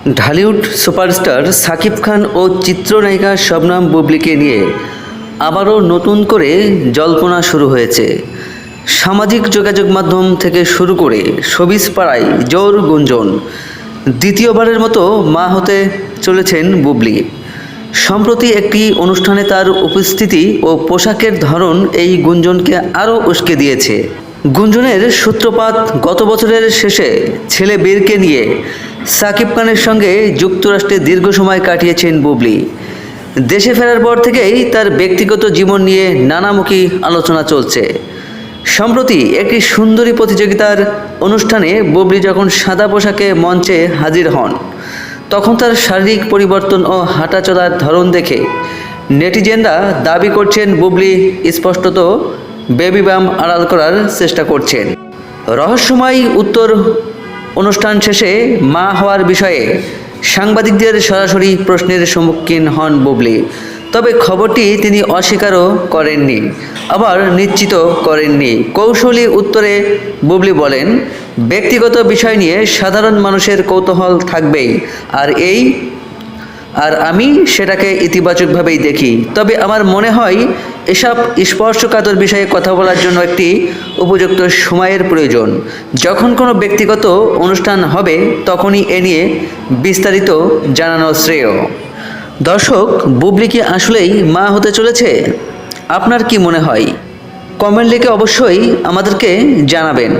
Dhallywood superstar Shakib Khan ও চিত্রনায়িকা শবনম বুবলিকে নিয়ে আবারও নতুন করে জল্পনা শুরু হয়েছে। সামাজিক যোগাযোগ মাধ্যম থেকে শুরু করে শোবিজ পাড়ায় জোর গুঞ্জন দ্বিতীয়বারের মতো মা হতে চলেছেন বুবলি। সম্প্রতি একটি অনুষ্ঠানে তার উপস্থিতি ও পোশাকের ধরন এই গুঞ্জনকে আরও উস্কে দিয়েছে। গুঞ্জনের সূত্রপাত গত বছরের শেষে ছেলে বীরকে নিয়ে শাকিব খানের সঙ্গে যুক্তরাষ্ট্রে দীর্ঘ সময় কাটিয়েছেন বুবলি। দেশে ফেরার পর থেকেই তার ব্যক্তিগত জীবন নিয়ে নানামুখী আলোচনা চলছে। সম্প্রতি একটি সুন্দরী প্রতিযোগিতার অনুষ্ঠানে বুবলি যখন সাদা পোশাকে মঞ্চে হাজির হন, তখন তার শারীরিক পরিবর্তন ও হাঁটাচলার ধরন দেখে নেটিজেনরা দাবি করছেন বুবলি স্পষ্টত বেবি বাম আড়াল করার চেষ্টা করছেন। রহস্যময় উত্তর অনুষ্ঠান শেষে মা হওয়ার বিষয়ে সাংবাদিকদের সরাসরি প্রশ্নের সম্মুখীন হন বুবলি। তবে খবরটি তিনি অস্বীকারও করেননি, আবার নিশ্চিত করেননি। কৌশলী উত্তরে বুবলি বলেন, ব্যক্তিগত বিষয় নিয়ে সাধারণ মানুষের কৌতূহল থাকবেই, আর আমি সেটাকে ইতিবাচকভাবেই দেখি। তবে আমার মনে হয় এসব স্পর্শকাতর বিষয়ে কথা বলার জন্য একটি উপযুক্ত সময়ের প্রয়োজন। যখন কোনো ব্যক্তিগত অনুষ্ঠান হবে তখনই এ নিয়ে বিস্তারিত জানানো শ্রেয়। দর্শক, বুবলি কি আসলেই মা হতে চলেছে? আপনার কি মনে হয়? কমেন্ট লিখে অবশ্যই আমাদেরকে জানাবেন।